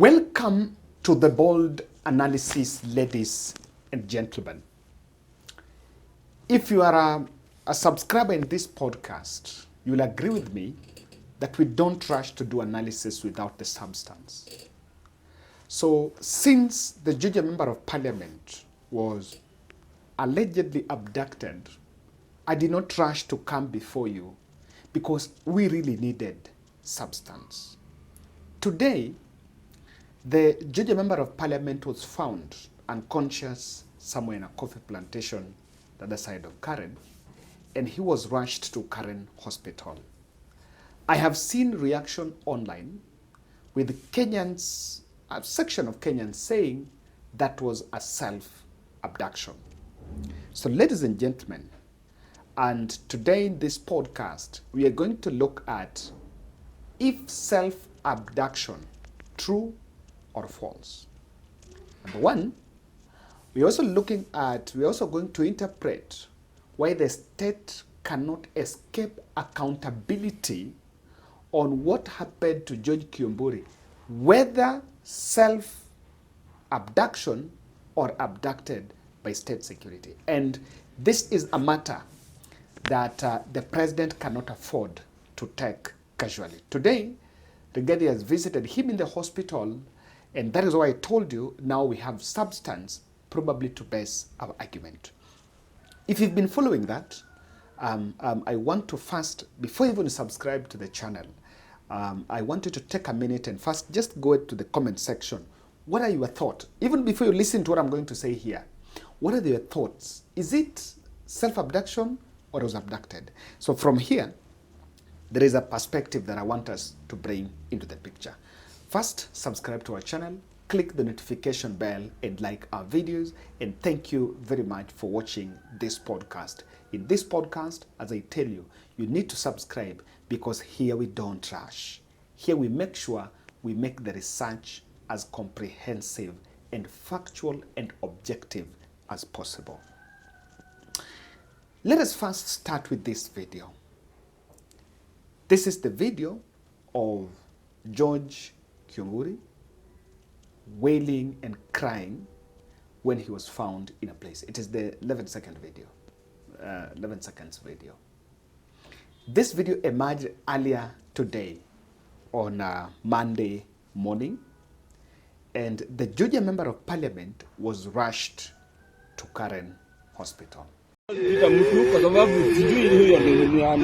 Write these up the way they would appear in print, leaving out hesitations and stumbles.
Welcome to the Bold Analysis, ladies and gentlemen. If you are a subscriber in this podcast, you will agree with me that we don't rush to do analysis without the substance. So, since the junior member of parliament was allegedly abducted, I did not rush to come before you because we really needed substance. Today, the junior member of parliament was found unconscious somewhere in a coffee plantation the other side of Karen, and he was rushed to Karen Hospital. I have seen reaction online with Kenyans, a section of Kenyans saying that was a self-abduction. So ladies and gentlemen, and today in this podcast, we are going to look at if self-abduction true or false. Number one, we're also going to interpret why the state cannot escape accountability on what happened to George Koimburi, whether self-abduction or abducted by state security. And this is a matter that the president cannot afford to take casually. Today, Rigathi has visited him in the hospital, and that is why I told you now we have substance probably to base our argument. If you've been following that, I want to first, before you even subscribe to the channel, I want you to take a minute and first just go to the comment section. What are your thoughts? Even before you listen to what I'm going to say here, what are your thoughts? Is it self-abduction or was abducted? So from here, there is a perspective that I want us to bring into the picture. First, subscribe to our channel, click the notification bell and like our videos, and thank you very much for watching this podcast. In this podcast, as I tell you, you need to subscribe because here we don't rush. Here we make sure we make the research as comprehensive and factual and objective as possible. Let us first start with this video. This is the video of George Koimburi wailing and crying when he was found in a place. It is the 11 seconds video. This video emerged earlier today on Monday morning, and the junior member of parliament was rushed to Karen Hospital. Kwa sababu sijui huyo ndio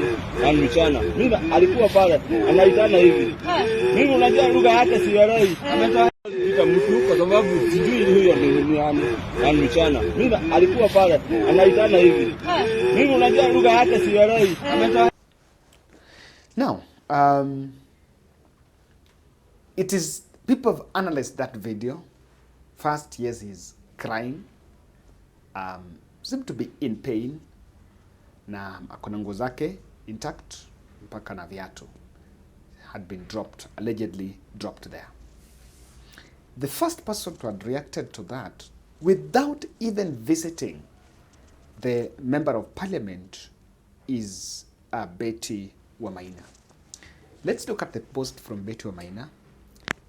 mchana. Mimi alikuwa pale anaitana hivi. Mimi unajua lugha yake sielewi. Ametoa mtu kwa sababu sijui huyo ndio mchana. Mimi alikuwa pale anaitana hivi. Mimi unajua lugha yake sielewi. Ametoa. Now, it is, people have analyzed that video. First, yes, he's crying. Seemed to be in pain, na akona nguo zake intact mpaka na viatu had been dropped, allegedly dropped there. The first person to have reacted to that without even visiting the member of parliament is Betty Wamaina. Let's look at the post from Betty Wamaina.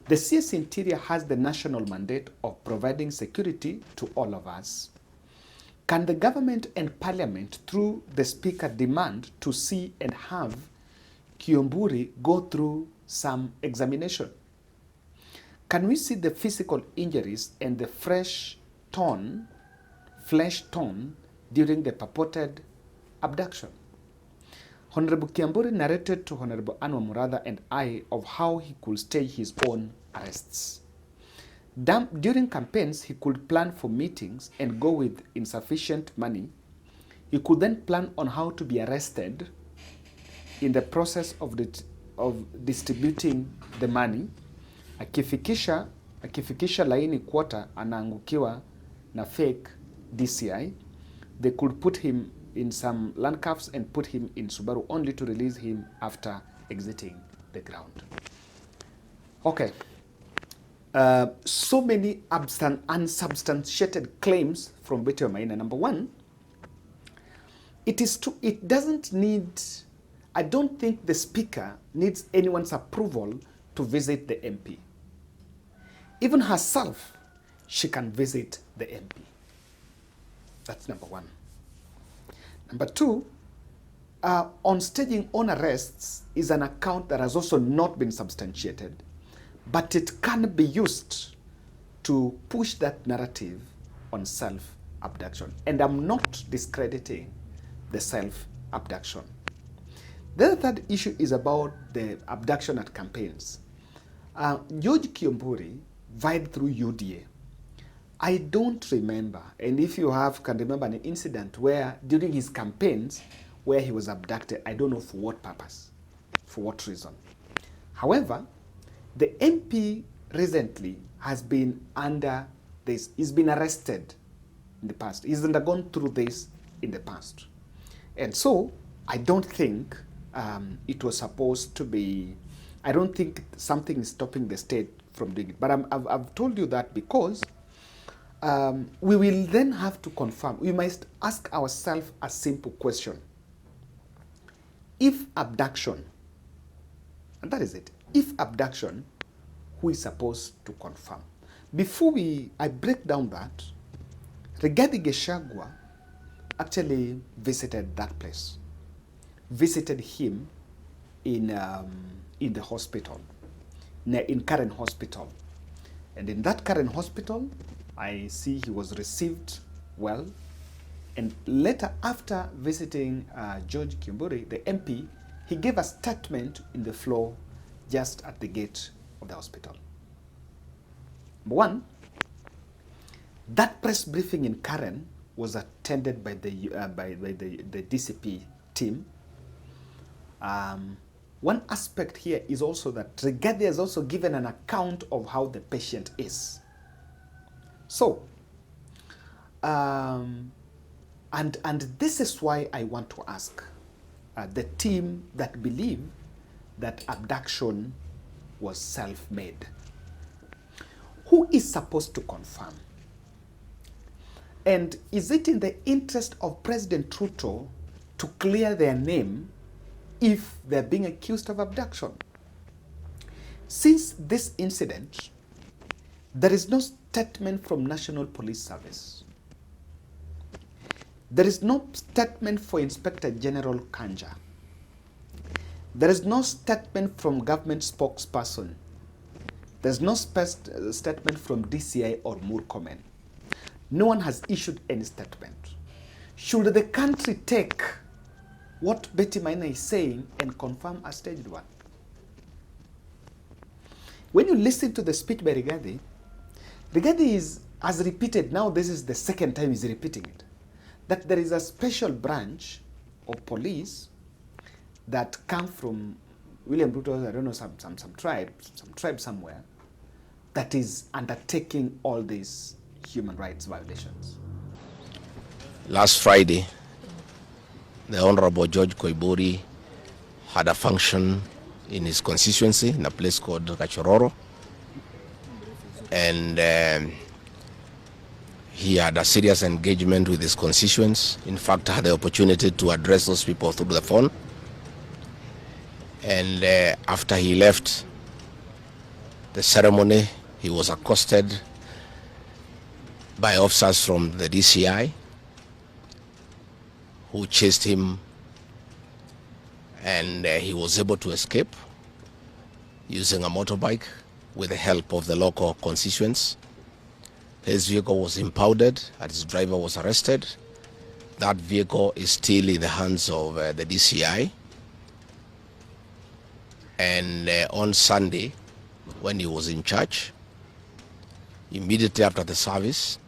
The CS Interior has the national mandate of providing security to all of us. Can the government and parliament, through the speaker, demand to see and have Koimburi go through some examination? Can we see the physical injuries and the flesh torn during the purported abduction? Honorable Koimburi narrated to Honorable Anwar Muratha and I of how he could stage his own arrests. During campaigns, he could plan for meetings and go with insufficient money. He could then plan on how to be arrested in the process of distributing the money. Akifikisha laini quarter, anaangukiwa na fake DCI. They could put him in some handcuffs and put him in Subaru only to release him after exiting the ground. Okay. So many unsubstantiated claims from Betty Wamaina. Number one, it is true, it doesn't need, I don't think the speaker needs anyone's approval to visit the MP. even herself, she can visit the MP. That's number one. Number two, on staging on arrests is an account that has also not been substantiated, but it can be used to push that narrative on self-abduction. And I'm not discrediting the self-abduction. The third issue is about the abduction at campaigns. George Koimburi vied through UDA. I don't remember, and if you can remember an incident where during his campaigns where he was abducted, I don't know for what purpose, for what reason. However, the MP recently has been under this, he's been arrested in the past. He's undergone through this in the past. And so I don't think it was supposed to be, I don't think something is stopping the state from doing it. But I've told you that because we will then have to confirm. We must ask ourselves a simple question. If abduction, and that is it, if abduction, who is supposed to confirm? Before I break down that, Rigathi actually visited that place, visited him in the hospital, in Karen Hospital. And in that Karen Hospital, I see he was received well. And later, after visiting George Koimburi, the MP, he gave a statement in the floor just at the gate of the hospital. Number one, that press briefing in Karen was attended by the DCP team. One aspect here is also that Rigathi has also given an account of how the patient is. So, and this is why I want to ask the team that believe that abduction was self-made. Who is supposed to confirm? And is it in the interest of President Ruto to clear their name if they're being accused of abduction? Since this incident, there is no statement from National Police Service. There is no statement for Inspector General Kanja. There is no statement from government spokesperson. There's no statement from DCI or Murkomen. No one has issued any statement. Should the country take what Betty Maina is saying and confirm a staged one? When you listen to the speech by Rigathi, Rigathi has repeated, now this is the second time he's repeating it, that there is a special branch of police that come from William Ruto, I don't know, some tribe somewhere, that is undertaking all these human rights violations. Last Friday, the Honorable George Koimburi had a function in his constituency in a place called Kachororo, and he had a serious engagement with his constituents. In fact, I had the opportunity to address those people through the phone. And after he left the ceremony, he was accosted by officers from the DCI who chased him, and he was able to escape using a motorbike with the help of the local constituents. His vehicle was impounded and his driver was arrested. That vehicle is still in the hands of the DCI. And on Sunday, when he was in church, immediately after the service,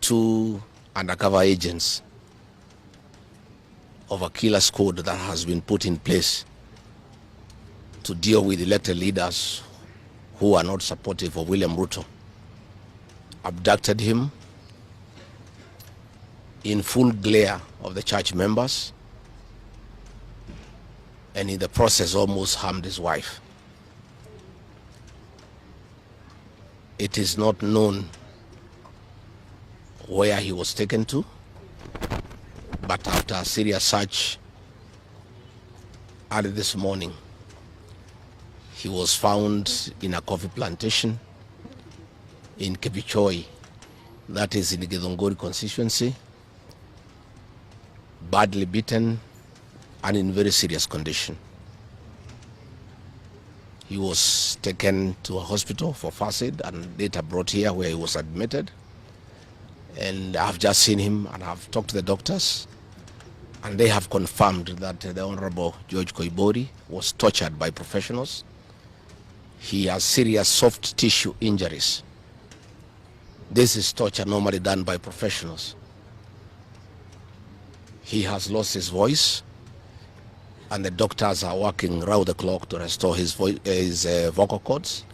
2 undercover agents of a killer squad that has been put in place to deal with elected leaders who are not supportive of William Ruto abducted him in full glare of the church members, and in the process almost harmed his wife. It is not known where he was taken to, but after a serious search early this morning, he was found in a coffee plantation in Kevichoi, that is in the Githunguri constituency, badly beaten and in very serious condition. He was taken to a hospital for first aid and later brought here where he was admitted. And I've just seen him and I've talked to the doctors, and they have confirmed that the Honorable George Koimburi was tortured by professionals. He has serious soft tissue injuries. This is torture normally done by professionals. He has lost his voice, and the doctors are working round the clock to restore his vocal cords.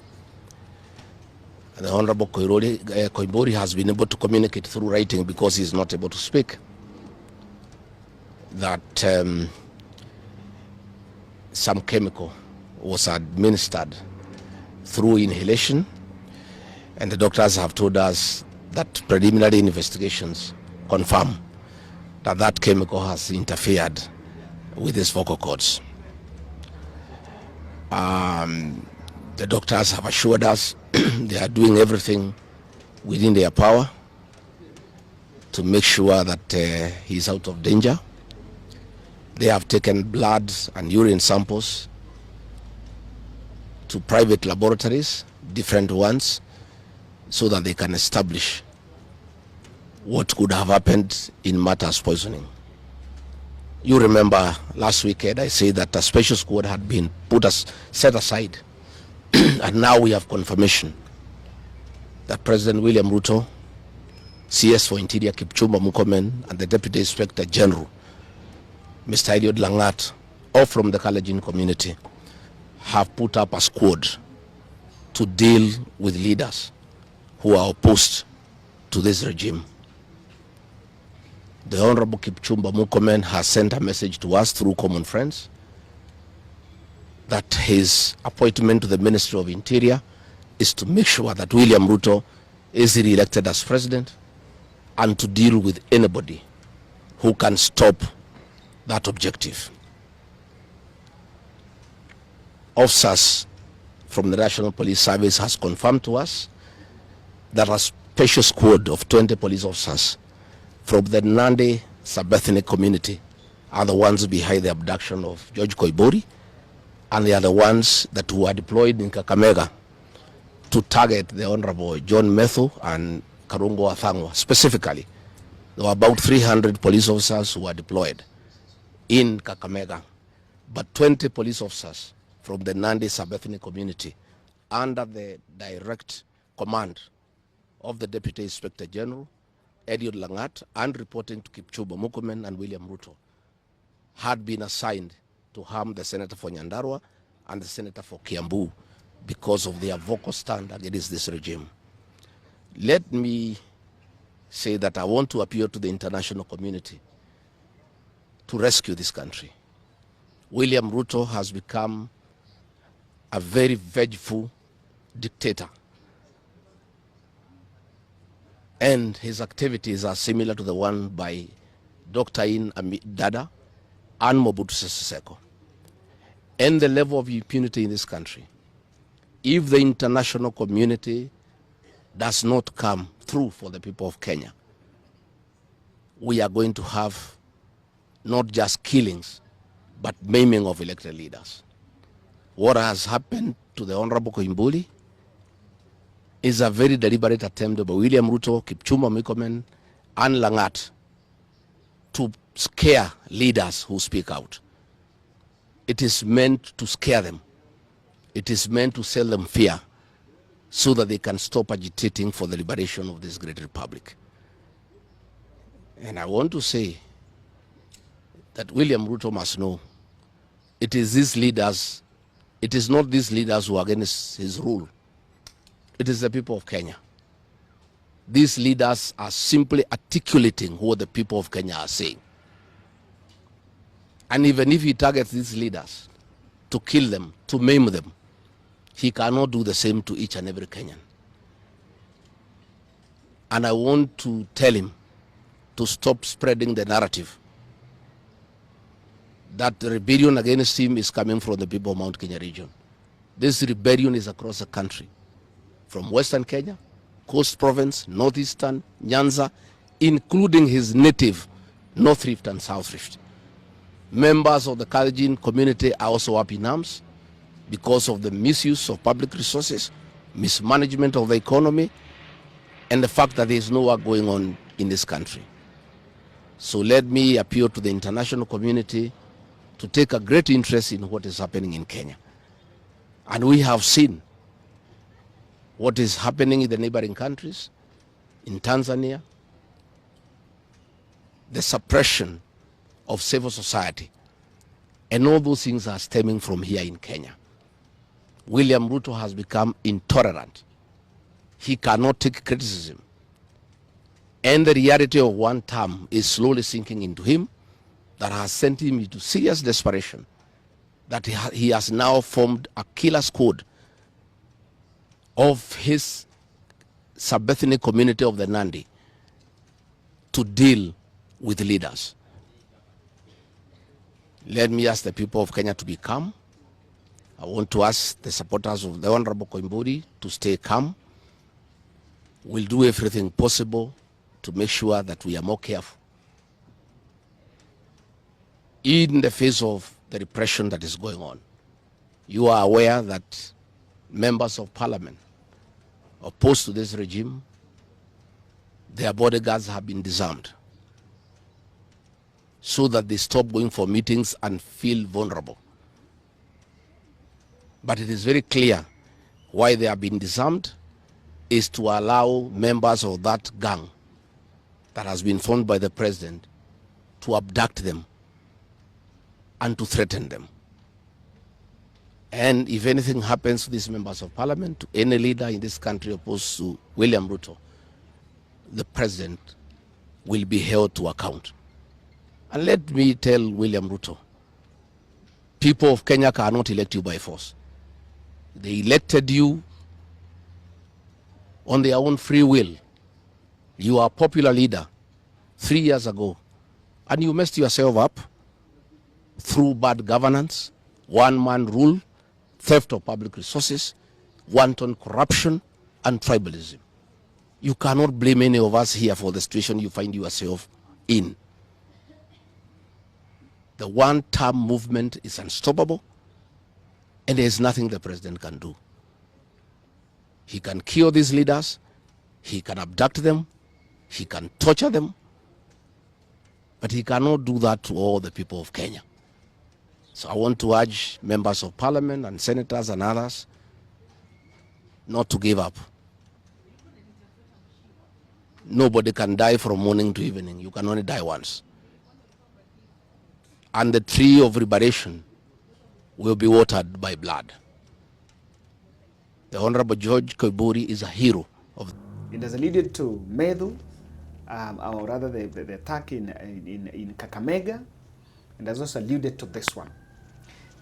And the Honorable Koimburi has been able to communicate through writing because he is not able to speak. That some chemical was administered through inhalation, and the doctors have told us that preliminary investigations confirm that that chemical has interfered with his vocal cords. The doctors have assured us they are doing everything within their power to make sure that he's out of danger. They have taken blood and urine samples to private laboratories, different ones, so that they can establish what could have happened in Martha's poisoning. You remember last weekend I said that a special squad had been set aside and now we have confirmation that President William Ruto, CS for Interior Kipchumba Murkomen, and the Deputy Inspector General, Mr. Eliud Langat, all from the Kalenjin community, have put up a squad to deal with leaders who are opposed to this regime. The Honorable Kipchumba Murkomen has sent a message to us through common friends that his appointment to the Ministry of Interior is to make sure that William Ruto is re-elected as president and to deal with anybody who can stop that objective. Officers from the National Police Service has confirmed to us that a special squad of 20 police officers from the Nandi sub-ethnic community are the ones behind the abduction of George Koimburi, and they are the ones that were deployed in Kakamega to target the Honorable John Methu and Karungo Athangwa. Specifically, there were about 300 police officers who were deployed in Kakamega, but 20 police officers from the Nandi sub-ethnic community under the direct command of the Deputy Inspector General, Eliud Langat, and reporting to Kipchumba Murkomen and William Ruto, had been assigned to harm the Senator for Nyandarua and the Senator for Kiambu because of their vocal stand against this regime. Let me say that I want to appeal to the international community to rescue this country. William Ruto has become a very vengeful dictator, and his activities are similar to the one by Dr. Dada and Mobutu Sese Seko. And the level of impunity in this country, if the international community does not come through for the people of Kenya, we are going to have not just killings, but maiming of elected leaders. What has happened to the Honorable Koimburi is a very deliberate attempt by William Ruto, Kipchumba Murkomen, and Langat to scare leaders who speak out. It is meant to scare them. It is meant to sell them fear so that they can stop agitating for the liberation of this great republic. And I want to say that William Ruto must know it is these leaders, it is not these leaders who are against his rule. It is the people of Kenya. These leaders are simply articulating what the people of Kenya are saying. And even if he targets these leaders to kill them, to maim them, he cannot do the same to each and every Kenyan. And I want to tell him to stop spreading the narrative that the rebellion against him is coming from the people of Mount Kenya region. This rebellion is across the country, from Western Kenya, Coast Province, Northeastern, Nyanza, including his native North Rift and South Rift. Members of the Kalenjin community are also up in arms because of the misuse of public resources, mismanagement of the economy, and the fact that there is no work going on in this country. So let me appeal to the international community to take a great interest in what is happening in Kenya. And we have seen what is happening in the neighboring countries, in Tanzania, the suppression of civil society. And all those things are stemming from here in Kenya. William Ruto has become intolerant. He cannot take criticism. And the reality of one term is slowly sinking into him, that has sent him into serious desperation, that he has now formed a killer squad of his sub-ethnic community of the Nandi to deal with leaders. Let me ask the people of Kenya to be calm. I want to ask the supporters of the Honorable Koimburi to stay calm. We'll do everything possible to make sure that we are more careful in the face of the repression that is going on. You are aware that members of parliament opposed to this regime, their bodyguards have been disarmed so that they stop going for meetings and feel vulnerable. But it is very clear why they have been disarmed is to allow members of that gang that has been formed by the president to abduct them and to threaten them. And if anything happens to these members of parliament, to any leader in this country opposed to William Ruto, the president will be held to account. And let me tell William Ruto, people of Kenya cannot elect you by force. They elected you on their own free will. You are a popular leader 3 years ago, and you messed yourself up through bad governance, one-man rule, theft of public resources, wanton corruption, and tribalism. You cannot blame any of us here for the situation you find yourself in. The one-term movement is unstoppable, and there is nothing the president can do. He can kill these leaders, he can abduct them, he can torture them, but he cannot do that to all the people of Kenya. So I want to urge members of parliament and senators and others not to give up. Nobody can die from morning to evening. You can only die once. And the tree of liberation will be watered by blood. The Honorable George Koimburi is a hero of. It has alluded to Medu, or rather the attack in Kakamega, and has also alluded to this one.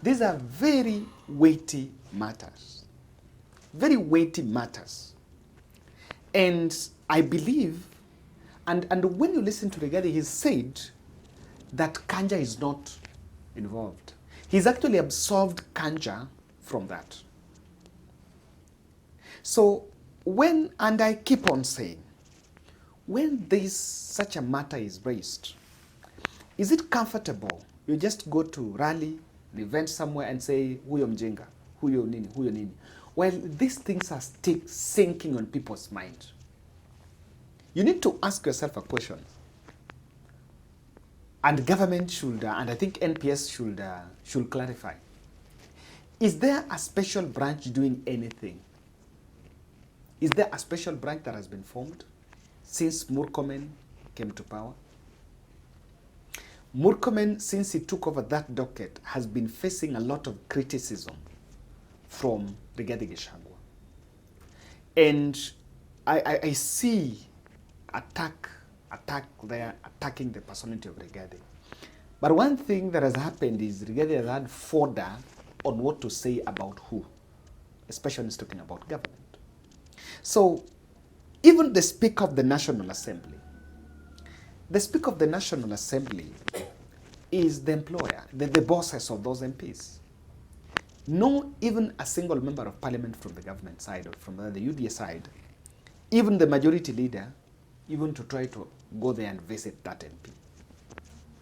These are very weighty matters. Very weighty matters. And I believe, and when you listen to Rigathi, he said that Kanja is not involved. He's actually absolved Kanja from that. So when, and I keep on saying, when such a matter is raised, is it comfortable? You just go to rally, an event somewhere and say, huyo mjenga, huyo nini, huyo nini. Well, these things are still sinking on people's mind. You need to ask yourself a question. And government should, and I think NPS should clarify. Is there a special branch doing anything? Is there a special branch that has been formed since Murkomen came to power? Murkomen, since he took over that docket, has been facing a lot of criticism from Rigathi Gachagua. And I see attack there, attacking the personality of Rigathi. But one thing that has happened is Rigathi has had fodder on what to say about who, especially when he's talking about government. So even the Speaker of the National Assembly, is the employer, the bosses of those MPs. No, even a single member of parliament from the government side or from the UDA side even the majority leader, even to try to go there and visit that MP.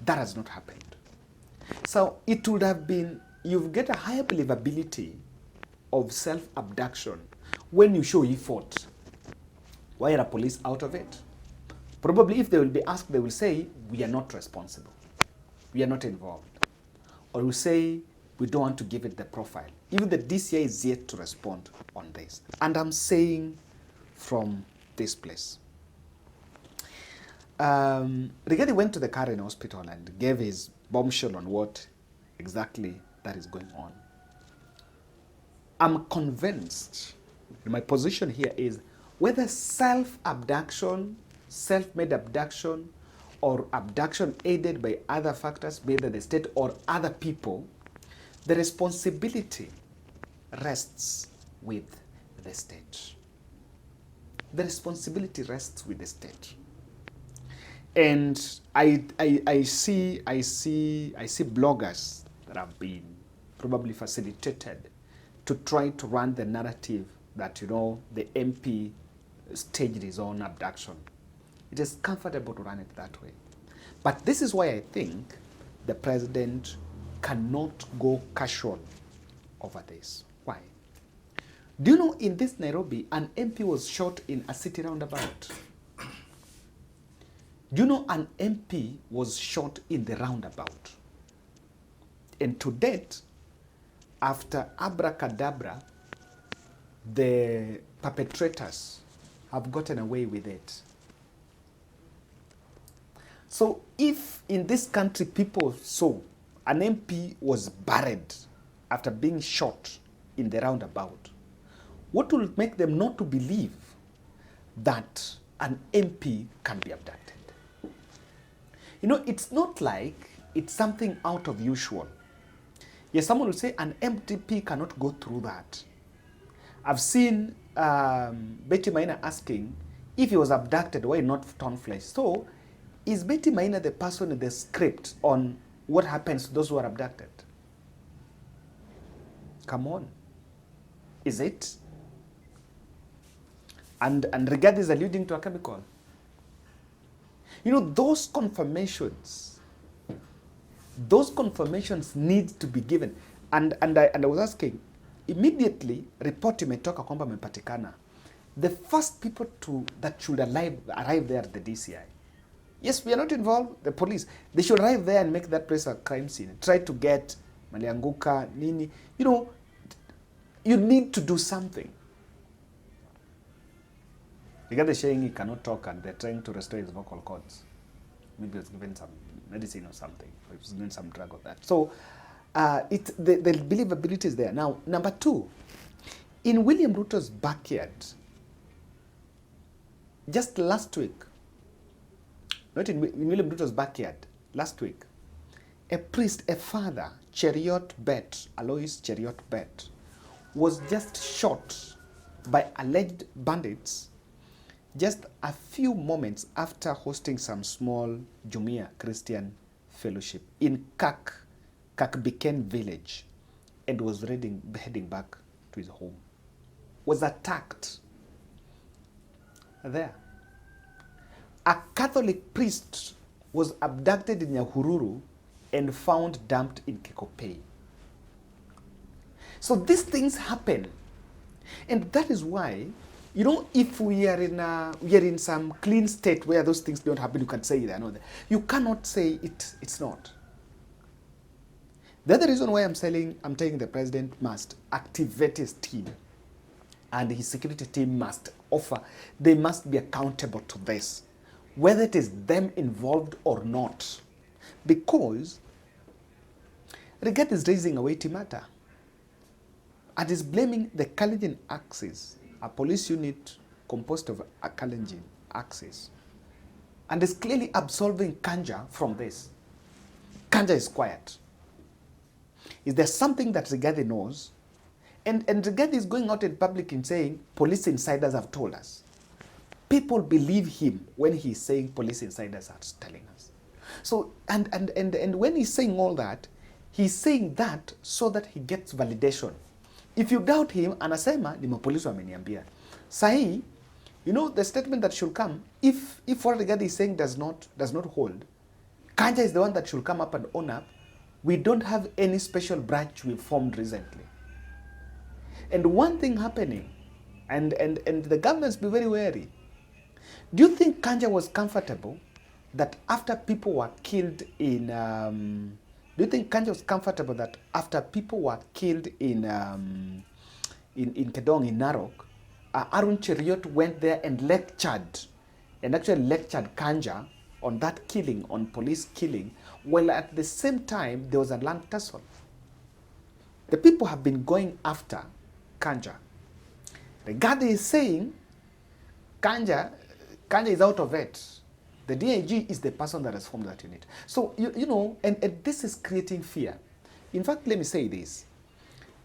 That has not happened. So it would have been, you get a higher believability of self-abduction when you show effort. Why are the police out of it? Probably if they will be asked, they will say, we are not responsible. We are not involved. Or will say, we don't want to give it the profile. Even the DCI is yet to respond on this. And I'm saying from this place. Rigathi went to the Karen hospital and gave his bombshell on what exactly that is going on. I'm convinced, my position here is, whether self-abduction, self-made abduction, or abduction aided by other factors, be it the state or other people, the responsibility rests with the state. The responsibility rests with the state. And I see bloggers that have been probably facilitated to try to run the narrative that, you know, the MP staged his own abduction. It is comfortable to run it that way. But this is why I think the president cannot go casual over this. Why? Do you know in this Nairobi, an MP was shot in a city roundabout? Do you know an MP was shot in the roundabout? And to date, after abracadabra, the perpetrators have gotten away with it. So if in this country people saw an MP was buried after being shot in the roundabout, what will make them not to believe that an MP can be abducted? You know, it's not like it's something out of usual. Yes, someone will say an MP cannot go through that. I've seen Betty Maina asking if he was abducted, why not torn flesh? So, is Betty Maina the person in the script on what happens to those who are abducted? Come on. Is it? And Rigathi is alluding to a chemical. You know, those confirmations need to be given. And I was asking, immediately report imetoka kwamba amepatikana. The first people that should arrive there at the DCI. Yes, we are not involved, the police. They should arrive there and make that place a crime scene. Try to get Malianguka, Nini. You know, you need to do something. Rigathi is saying he cannot talk and they're trying to restore his vocal cords. Maybe he was given some medicine or something, or he was given some drug or that. So the believability is there. Now, number two, in William Ruto's backyard, just last week, not in William Ruto's backyard, last week, a priest, a father, Alois Cheriot Bet, was just shot by alleged bandits just a few moments after hosting some small Jumuiya Christian fellowship in Kakbiken village, and was heading back to his home. Was attacked there. A Catholic priest was abducted in Nyahururu and found dumped in Kikopey. So these things happen. And that is why, you know, if we are in some clean state where those things don't happen, you can say they are not there. You cannot say it's not. The other reason why I'm telling the president must activate his team, and his security team must they must be accountable to this, whether it is them involved or not. Because Rigathi is raising a weighty matter and is blaming the Kalenjin Axis, a police unit composed of a Kalenjin Axis, and is clearly absolving Kanja from this. Kanja is quiet. Is there something that Rigathi knows? And Rigathi is going out in public and saying, police insiders have told us. People believe him when he's saying police insiders are telling us. So, and when he's saying all that, he's saying that so that he gets validation. If you doubt him, anasema ni mapolisi wameniambia. Sahi, You know, the statement that should come, if what Rigathi is saying does not hold, Kanja is the one that should come up and own up. We don't have any special branch we formed recently. And one thing happening, and the governments be very wary. Do you think Kanja was comfortable that after people were killed in do you think Kanja was comfortable that after people were killed in Kedong, in Narok, Arun Cheriot went there and actually lectured Kanja on that killing, on police killing, while at the same time there was a land tussle? The people have been going after Kanja. Rigathi is saying Kanja is out of it. The DIG is the person that has formed that unit. So, you know, and this is creating fear. In fact, let me say this.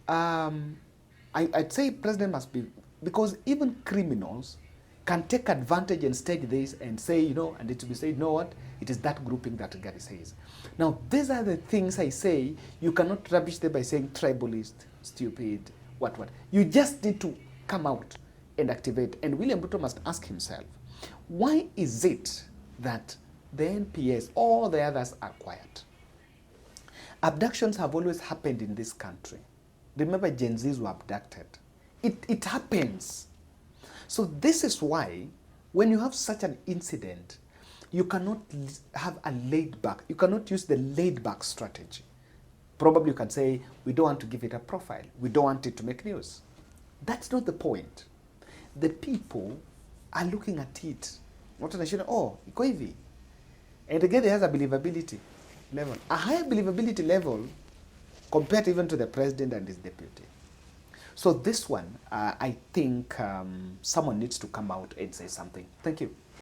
I'd say president must be, because even criminals can take advantage and stage this and say, you know, and it to be said, you know what, it is that grouping that Rigathi says. Now, these are the things I say, you cannot rubbish them by saying tribalist, stupid, what. You just need to come out and activate. And William Ruto must ask himself, why is it that the NPS, all the others are quiet? Abductions have always happened in this country. Remember, Gen Zs were abducted. It happens. So this is why, when you have such an incident, you cannot have a laid back. You cannot use the laid back strategy. Probably you can say, we don't want to give it a profile. We don't want it to make news. That's not the point. The people are looking at it. What an issue. Oh, iko hivi. And again, it has a believability level. A higher believability level compared even to the president and his deputy. So this one, I think someone needs to come out and say something. Thank you.